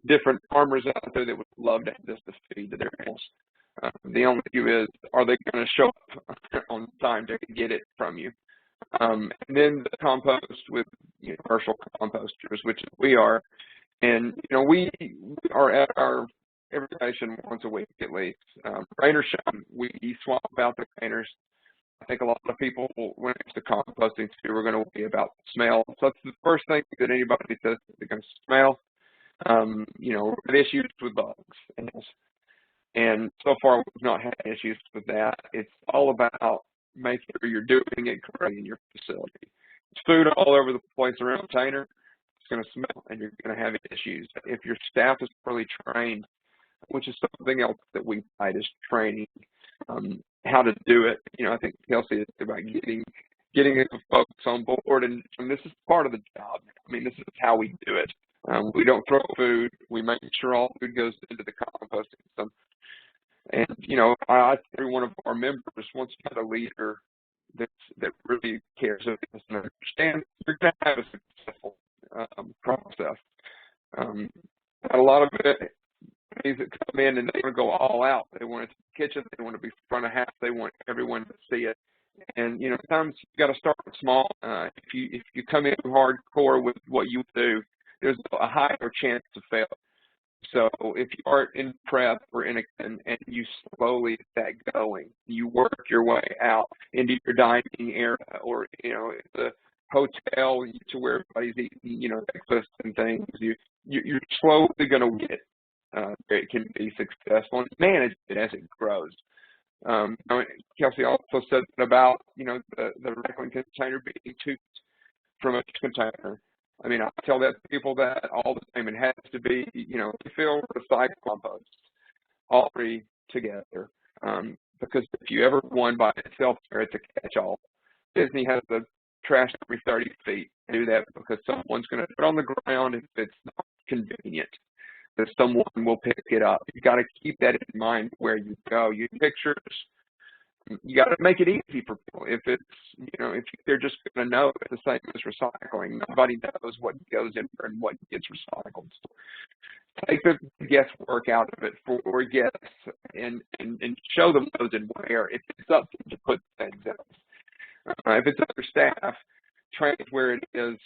different farmers out there that would love to have this to feed to their animals. The only issue is, are they going to show up on time to get it from you? And then the compost with commercial composters, which we are. And, we are at our every station once a week at least. Retraction, we swap out the containers. I think a lot of people, when it comes to composting too, are going to worry about the smell. So that's the first thing that anybody says they're going to smell. Issues with bugs. And so far, we've not had issues with that. It's all about making sure you're doing it correctly in your facility. It's food all over the place around the container. It's going to smell, and you're going to have issues. If your staff is poorly trained, which is something else that we provide is training, how to do it. I think Kelsey is about getting the folks on board, and this is part of the job. This is how we do it. We don't throw food. We make sure all food goes into the composting system. And, I think every one of our members wants to have a leader that really cares about this and understands you're going to have a successful process. A lot of it, these that come in and they want to go all out. They want it to the kitchen. They want to be front of house. They want everyone to see it. And, sometimes you got to start small. If you come in hardcore with what you do, there's a higher chance of failure. So if you are in prep or and you slowly get that going, you work your way out into your dining area or, the hotel to where everybody's eating, breakfast and things, you're slowly going to get it can be successful and manage it as it grows. Kelsey also said about, the recycling container being too from a container. I tell that to people that all the time. It has to be, refill, recycle, compost, all three together. Because if you ever one by itself, it's a catch-all. Disney has the trash every 30 feet. Do that because someone's going to put it on the ground if it's not convenient. That someone will pick it up. You got to keep that in mind where you go. You pictures. You got to make it easy for people. If it's, if they're just going to know it's the same as recycling, nobody knows what goes in there and what gets recycled. Take the guesswork out of it for guests and show them those and where. If it's up to them to put things in. If it's other staff, train where it is.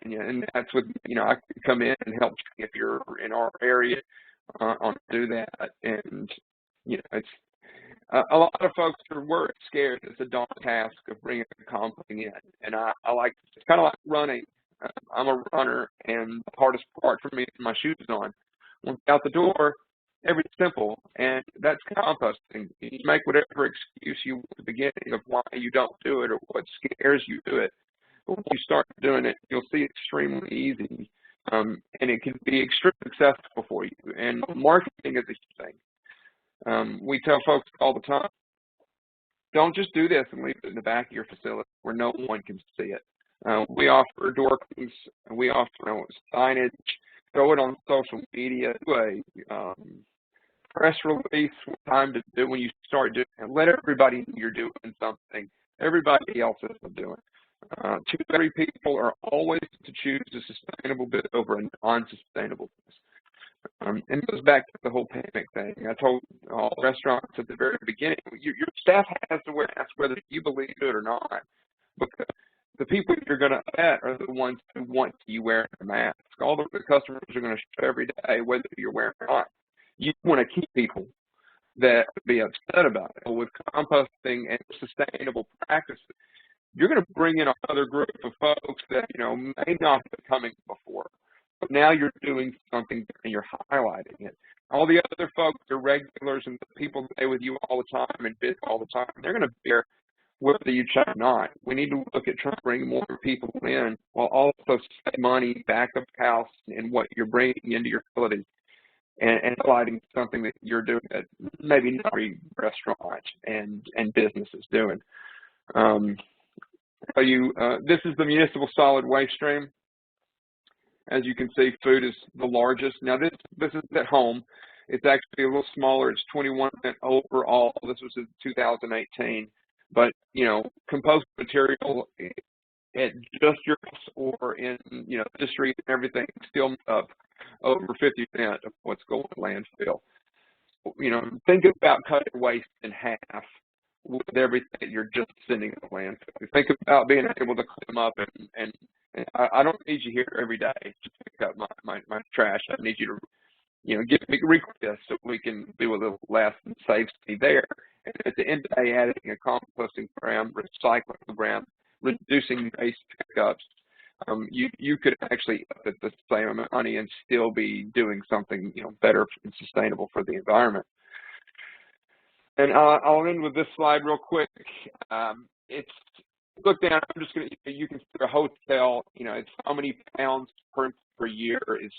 And that's what, I can come in and help if you're in our area on do that. And, it's a lot of folks are worried, scared. It's a daunting task of bringing the composting in. And I like, it's kind of like running. I'm a runner, and the hardest part for me is my shoes on. Once out the door, everything's simple, and that's composting. You make whatever excuse you want at the beginning of why you don't do it or what scares you do it. But when you start doing it, you'll see it's extremely easy, and it can be extremely successful for you. And marketing is a huge thing. We tell folks all the time, don't just do this and leave it in the back of your facility where no one can see it. We offer door clings, we offer signage, throw it on social media, do a press release, time to do when you start doing it. Let everybody know you're doing something everybody else isn't doing. Too many people are always to choose a sustainable bit over a non-sustainable business. And it goes back to the whole panic thing. I told all restaurants at the very beginning, your staff has to wear masks whether you believe it or not, because the people you're going to get are the ones who want you wearing a mask. All the customers are going to show every day whether you're wearing it or not. You want to keep people that would be upset about it. With composting and sustainable practices, you're going to bring in another group of folks that may not have been coming before. But now you're doing something and you're highlighting it. All the other folks, the regulars and the people that stay with you all the time and visit all the time, they're going to be there whether you try or not. We need to look at trying to bring more people in while also save money back of house and what you're bringing into your facility and highlighting something that you're doing that maybe not every restaurant and business is doing. This is the municipal solid waste stream. As you can see, food is the largest. Now this is at home. It's actually a little smaller. It's 21% overall. This was in 2018. But, you know, compost material at just your house or in, you know, industry and everything still makes up over 50% of what's going to landfill. You know, think about cutting waste in half with everything that you're just sending to landfill. Think about being able to clean them up and I don't need you here every day to pick up my trash. I need you to, you know, give me requests so we can do a little less and save me there. And at the end of the day, adding a composting program, recycling program, reducing waste pickups, you could actually up at the same amount of money and still be doing something, you know, better and sustainable for the environment. And I'll end with this slide real quick. It's look down. I'm just going to. You consider a hotel. You know, it's how many pounds per year is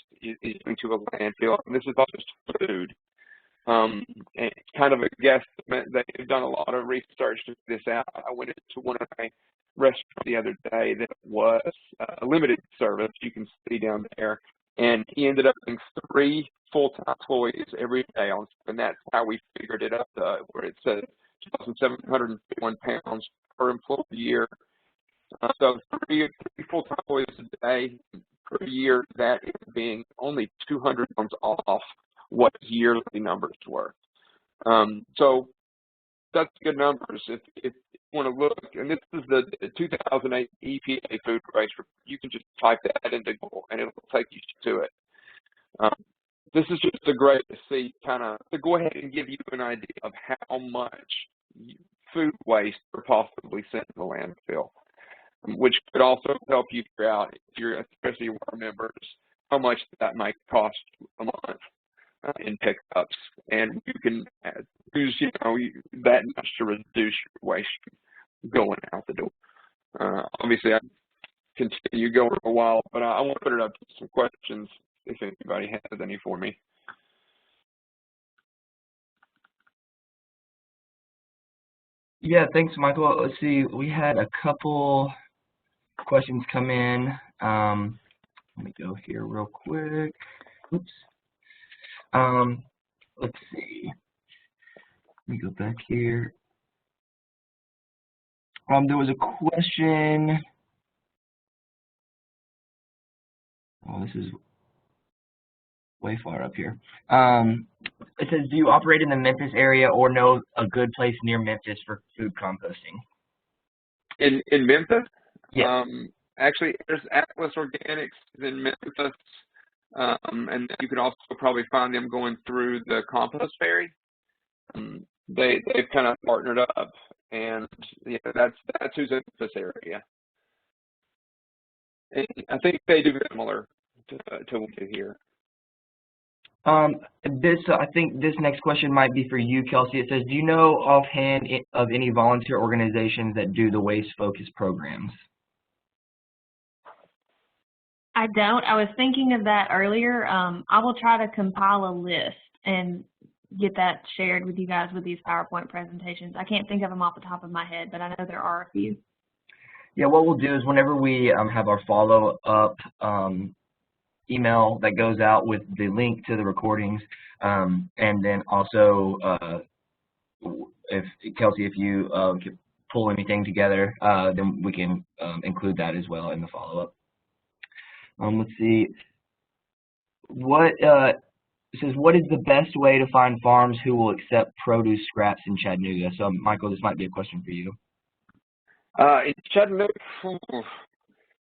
going to a landfill, and this is all just food. And it's kind of a guesstimate. They've done a lot of research to figure this out. I went into one of my restaurants the other day that was a limited service. You can see down there, and he ended up having 3 full-time employees every day on, and that's how we figured it up where it says 2,751 pounds per employee a year. So 3 full-time employees a day per year, that is being only 200 pounds off what yearly numbers were. So that's good numbers. If you want to look, and this is the 2008 EPA food waste report. You can just type that into Google and it will take you to it. This is just a great to see, kind of to go ahead and give you an idea of how much food waste we're possibly sent to the landfill, which could also help you figure out, if you're, especially our members, how much that might cost a month in pickups, and you can use, you know, that much to reduce your waste going out the door. Obviously, I continue going for a while, but I want to put it up to some questions if anybody has any for me. Yeah, thanks, Michael. Let's see, we had a couple questions come in. Let me go here real quick. Oops. Let's see. Let me go back here. There was a question. Oh, this is way far up here. It says, do you operate in the Memphis area or know a good place near Memphis for food composting? In Memphis? Yeah. Actually, there's Atlas Organics in Memphis, and you could also probably find them going through the compost ferry. They've kind of partnered up, and yeah, that's who's in this area. And I think they do similar to what we do here. I think this next question might be for you, Kelsey. It says, do you know offhand of any volunteer organizations that do the waste focus programs? I don't. I was thinking of that earlier. I will try to compile a list and get that shared with you guys with these PowerPoint presentations. I can't think of them off the top of my head, but I know there are a few. Yeah, what we'll do is whenever we have our follow-up email that goes out with the link to the recordings, and then also if Kelsey, if you can pull anything together, then we can include that as well in the follow-up. Let's see. It says, what is the best way to find farms who will accept produce scraps in Chattanooga? So, Michael, this might be a question for you. In Chattanooga,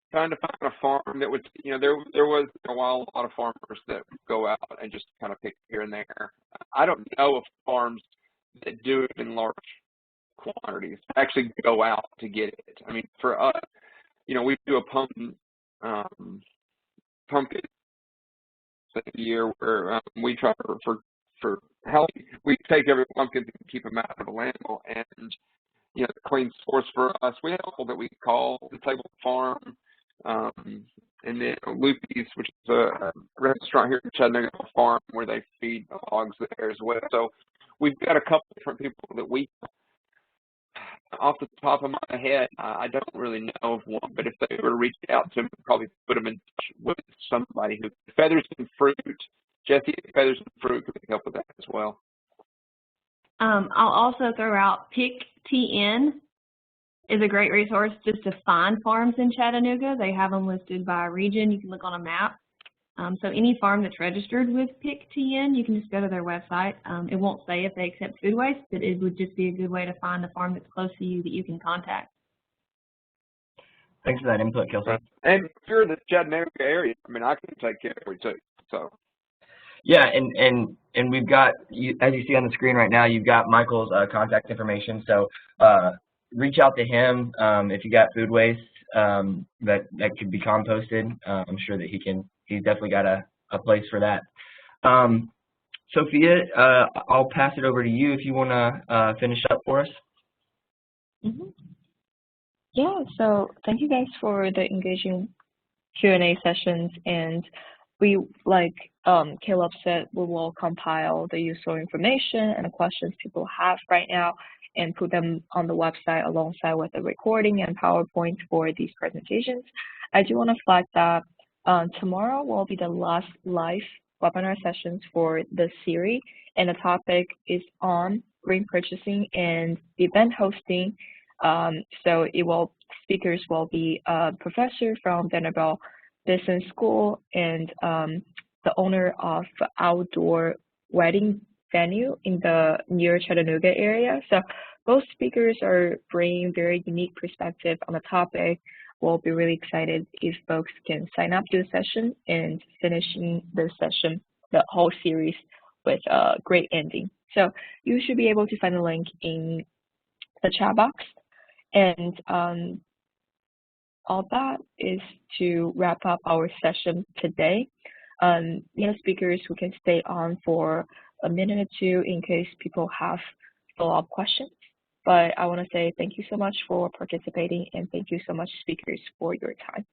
trying to find a farm that would, you know, there was a while a lot of farmers that would go out and just kind of pick here and there. I don't know of farms that do it in large quantities, actually go out to get it. I mean, for us, you know, we do a pumpkin a year where we try for health. We take every pumpkin and keep them out of a landfill, and you know, the clean source for us. We have people that we call the Table Farm, and then Lupe's, which is a restaurant here in Chattanooga, a farm where they feed hogs there as well. So we've got a couple different people that we. off the top of my head, I don't really know of one, but if they were to reach out to me, probably put them in touch with somebody who Feathers and Fruit. Jesse at Feathers and Fruit could help with that as well. I'll also throw out PICTN is a great resource just to find farms in Chattanooga. They have them listed by region. You can look on a map. So any farm that's registered with PICTN, you can just go to their website. It won't say if they accept food waste, but it would just be a good way to find a farm that's close to you that you can contact. Thanks for that input, Kelsey. And if you're in the Chattanooga area, I mean, I can take care of you too. So. Yeah, and we've got, as you see on the screen right now, you've got Michael's contact information. So reach out to him if you got food waste that could be composted. I'm sure that he's definitely got a place for that. Sophia, I'll pass it over to you if you want to finish up for us. Mm-hmm. Yeah, so thank you guys for the engaging Q&A sessions, and we, like Caleb said, we will compile the useful information and the questions people have right now and put them on the website alongside with the recording and PowerPoint for these presentations. I do want to flag that tomorrow will be the last live webinar sessions for the series, and the topic is on green purchasing and event hosting. So speakers will be a professor from Vanderbilt Business School and the owner of outdoor wedding venue in the near Chattanooga area. So both speakers are bringing very unique perspective on the topic. We'll be really excited if folks can sign up to the session and finishing the session, the whole series, with a great ending. So you should be able to find the link in the chat box. And all that is to wrap up our session today. Speakers who can stay on for a minute or two in case people have follow-up questions. But I want to say thank you so much for participating, and thank you so much, speakers, for your time.